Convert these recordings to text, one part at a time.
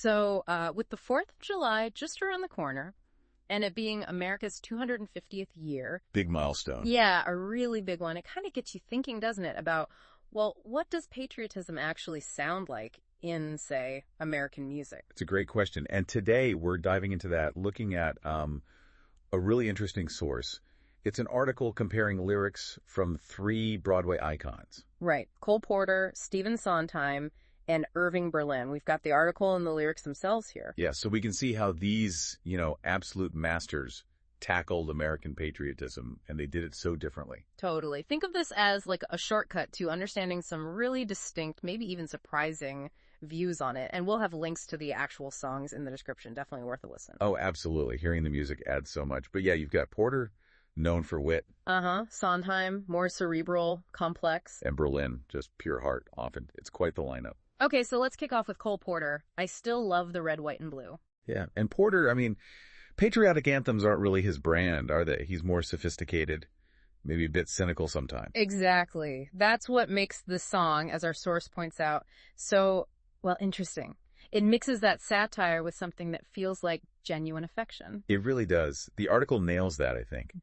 So with the 4th of July just around the corner, and it being America's 250th year. Big milestone. Yeah, a really big one. It kind of gets you thinking, doesn't it, about, well, what does patriotism actually sound like in, say, American music? It's a great question. And today we're diving into that, looking at a really interesting source. It's an article comparing lyrics from 3 Broadway icons. Right. Cole Porter, Stephen Sondheim, and Irving Berlin. We've got the article and the lyrics themselves here. Yeah, so we can see how these, absolute masters tackled American patriotism, and they did it so differently. Totally. Think of this as like a shortcut to understanding some really distinct, maybe even surprising views on it. And we'll have links to the actual songs in the description. Definitely worth a listen. Oh, absolutely. Hearing the music adds so much. But yeah, you've got Porter, known for wit. Sondheim, more cerebral, complex. And Berlin, just pure heart, often. It's quite the lineup. Okay, so let's kick off with Cole Porter. I still love the red, white, and blue. Yeah, and Porter, patriotic anthems aren't really his brand, are they? He's more sophisticated, maybe a bit cynical sometimes. Exactly. That's what makes the song, as our source points out, so, interesting. It mixes that satire with something that feels like genuine affection. It really does. The article nails that, I think.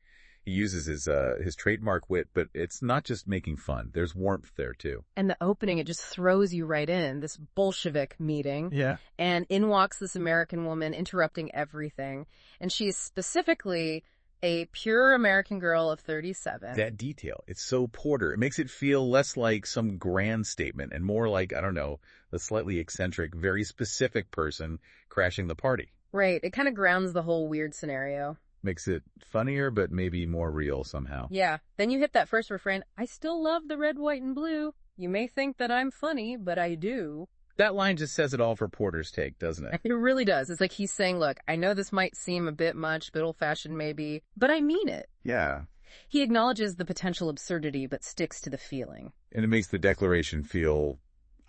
He uses his trademark wit, but it's not just making fun. There's warmth there, too. And the opening, it just throws you right in, this Bolshevik meeting. Yeah. And in walks this American woman interrupting everything. And she is specifically a pure American girl of 37. That detail, it's so Porter. It makes it feel less like some grand statement and more like, I don't know, a slightly eccentric, very specific person crashing the party. Right. It kind of grounds the whole weird scenario. Makes it funnier, but maybe more real somehow. Yeah. Then you hit that first refrain, I still love the red, white, and blue. You may think that I'm funny, but I do. That line just says it all for Porter's take, doesn't it? It really does. It's like he's saying, look, I know this might seem a bit much, a bit old-fashioned maybe, but I mean it. Yeah. He acknowledges the potential absurdity, but sticks to the feeling. And it makes the declaration feel,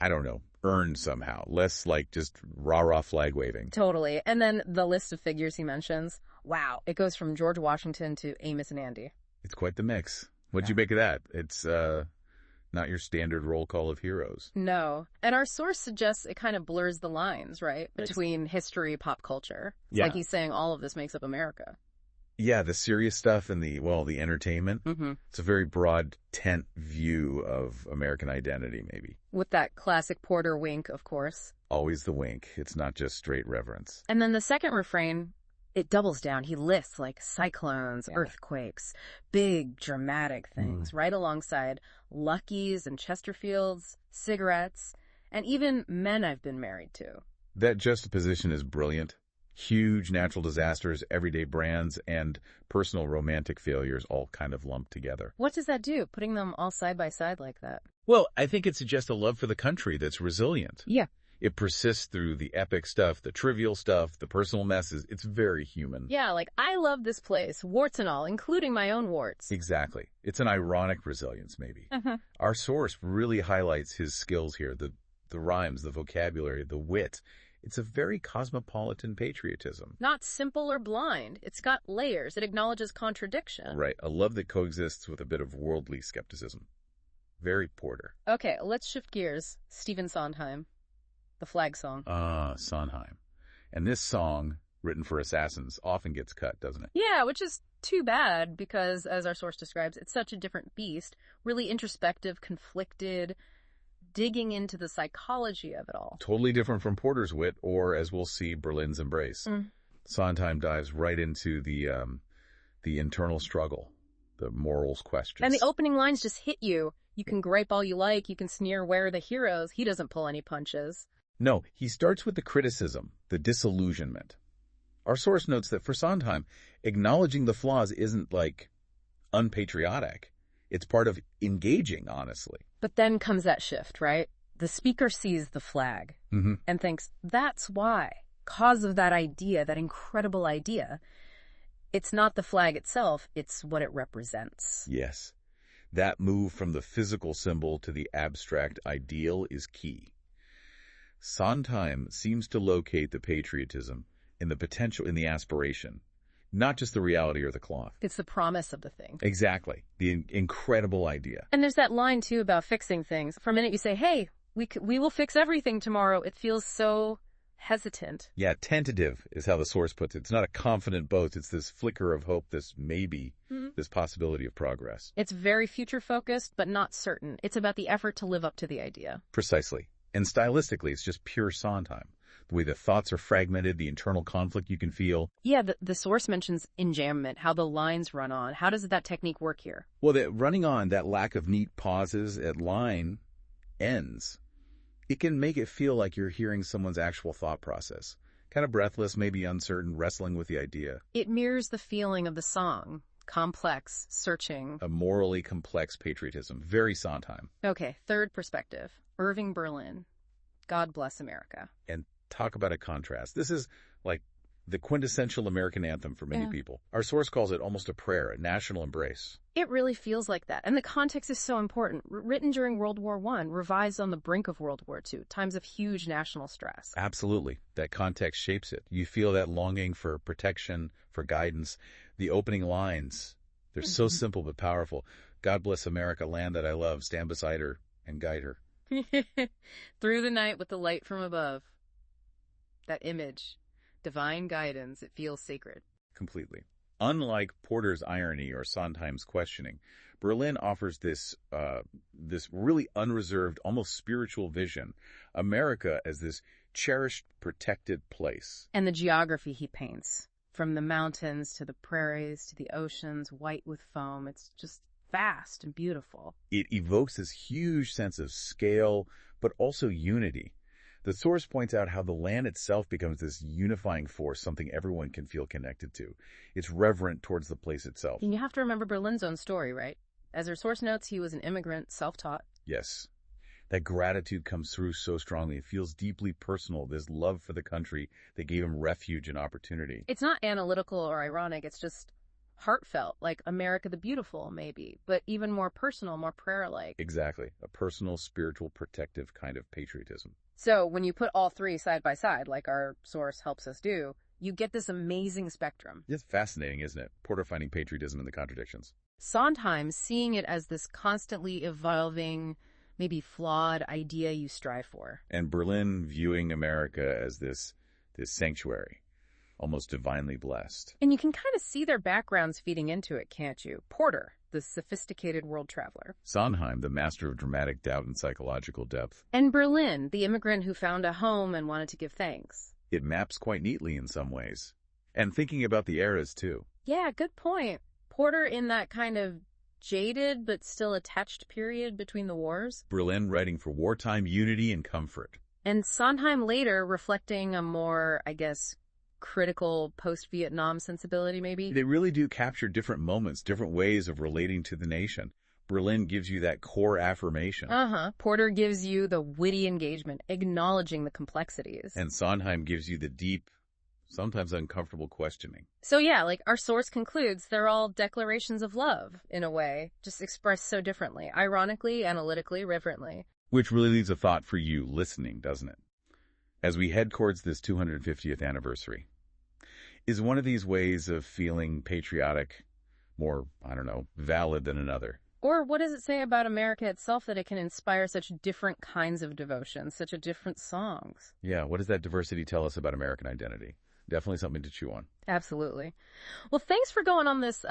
I don't know, earned somehow, less like just rah-rah flag waving. Totally. And then the list of figures he mentions, wow, it goes from George Washington to Amos and Andy. It's quite the mix. What'd you make of that? It's not your standard roll call of heroes. No. And our source suggests it kind of blurs the lines, right, between history, pop culture. It's like he's saying all of this makes up America. Yeah, the serious stuff and the entertainment. Mm-hmm. It's a very broad tent view of American identity, maybe. With that classic Porter wink, of course. Always the wink. It's not just straight reverence. And then the second refrain, it doubles down. He lists like cyclones, earthquakes, big dramatic things, right alongside Lucky's and Chesterfields, cigarettes, and even men I've been married to. That juxtaposition is brilliant. Huge natural disasters, everyday brands, and personal romantic failures all kind of lumped together. What does that do, putting them all side by side like that? Well, I think it suggests a love for the country that's resilient. Yeah. It persists through the epic stuff, the trivial stuff, the personal messes. It's very human. Yeah, like, I love this place, warts and all, including my own warts. Exactly. It's an ironic resilience, maybe. Our source really highlights his skills here, the rhymes, the vocabulary, the wit. It's a very cosmopolitan patriotism. Not simple or blind. It's got layers. It acknowledges contradiction. Right. A love that coexists with a bit of worldly skepticism. Very Porter. Okay, let's shift gears. Stephen Sondheim. The flag song. Sondheim. And this song, written for assassins, often gets cut, doesn't it? Yeah, which is too bad because, as our source describes, it's such a different beast. Really introspective, conflicted, digging into the psychology of it all. Totally different from Porter's wit, or, as we'll see, Berlin's embrace. Sondheim dives right into the internal struggle, the morals questions. And the opening lines just hit you. You can gripe all you like, you can sneer, where are the heroes? He doesn't pull any punches. No, he starts with the criticism, the disillusionment. Our source notes that for Sondheim, acknowledging the flaws isn't like unpatriotic. It's part of engaging, honestly. But then comes that shift, right? The speaker sees the flag and thinks, that's why. Cause of that idea, that incredible idea. It's not the flag itself, it's what it represents. Yes. That move from the physical symbol to the abstract ideal is key. Sondheim seems to locate the patriotism in the potential, in the aspiration, not just the reality or the cloth. It's the promise of the thing. Exactly. The incredible idea. And there's that line, too, about fixing things. For a minute you say, hey, we will fix everything tomorrow. It feels so hesitant. Yeah, tentative is how the source puts it. It's not a confident boast. It's this flicker of hope, this maybe, this possibility of progress. It's very future-focused, but not certain. It's about the effort to live up to the idea. Precisely. And stylistically, it's just pure Sondheim. The way the thoughts are fragmented, the internal conflict you can feel. Yeah, the source mentions enjambment, how the lines run on. How does that technique work here? Well, running on, that lack of neat pauses at line ends. It can make it feel like you're hearing someone's actual thought process. Kind of breathless, maybe uncertain, wrestling with the idea. It mirrors the feeling of the song. Complex, searching. A morally complex patriotism. Very Sondheim. Okay, third perspective. Irving Berlin. God Bless America. And talk about a contrast. This is like the quintessential American anthem for many people. Our source calls it almost a prayer, a national embrace. It really feels like that. And the context is so important. Written during World War I, revised on the brink of World War II, times of huge national stress. Absolutely. That context shapes it. You feel that longing for protection, for guidance. The opening lines, they're so simple but powerful. God bless America, land that I love. Stand beside her and guide her. Through the night with the light from above. That image. Divine guidance, it feels sacred. Completely. Unlike Porter's irony or Sondheim's questioning, Berlin offers this really unreserved, almost spiritual vision. America as this cherished, protected place. And the geography he paints. From the mountains to the prairies to the oceans, white with foam. It's just vast and beautiful. It evokes this huge sense of scale, but also unity. The source points out how the land itself becomes this unifying force, something everyone can feel connected to. It's reverent towards the place itself. And you have to remember Berlin's own story, right? As our source notes, he was an immigrant, self-taught. Yes. That gratitude comes through so strongly. It feels deeply personal, this love for the country that gave him refuge and opportunity. It's not analytical or ironic. It's just heartfelt, like America the Beautiful, maybe, but even more personal, more prayer-like. Exactly. A personal, spiritual, protective kind of patriotism. So when you put all three side by side, like our source helps us do, you get this amazing spectrum. It's fascinating, isn't it? Porter finding patriotism in the contradictions. Sondheim seeing it as this constantly evolving, maybe flawed idea you strive for. And Berlin viewing America as this sanctuary, almost divinely blessed. And you can kind of see their backgrounds feeding into it, can't you? Porter, the sophisticated world traveler. Sondheim, the master of dramatic doubt and psychological depth. And Berlin, the immigrant who found a home and wanted to give thanks. It maps quite neatly in some ways. And thinking about the eras, too. Yeah, good point. Porter in that kind of jaded but still attached period between the wars. Berlin writing for wartime unity and comfort. And Sondheim later reflecting a more, I guess, critical post-Vietnam sensibility, maybe? They really do capture different moments, different ways of relating to the nation. Berlin gives you that core affirmation. Porter gives you the witty engagement, acknowledging the complexities. And Sondheim gives you the deep, sometimes uncomfortable questioning. So yeah, like our source concludes, they're all declarations of love, in a way, just expressed so differently, ironically, analytically, reverently. Which really leaves a thought for you listening, doesn't it? As we head towards this 250th anniversary, is one of these ways of feeling patriotic more, valid than another? Or what does it say about America itself that it can inspire such different kinds of devotion, such different songs? Yeah, what does that diversity tell us about American identity? Definitely something to chew on. Absolutely. Well, thanks for going on this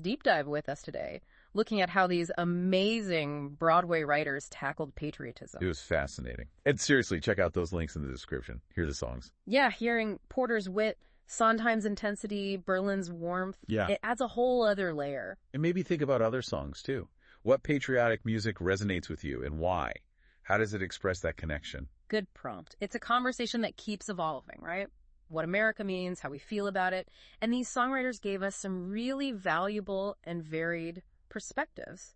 deep dive with us today, looking at how these amazing Broadway writers tackled patriotism. It was fascinating. And seriously, check out those links in the description. Here are the songs. Yeah, hearing Porter's wit, Sondheim's intensity, Berlin's warmth. Yeah. It adds a whole other layer. And maybe think about other songs, too. What patriotic music resonates with you and why? How does it express that connection? Good prompt. It's a conversation that keeps evolving, right? What America means, how we feel about it. And these songwriters gave us some really valuable and varied perspectives.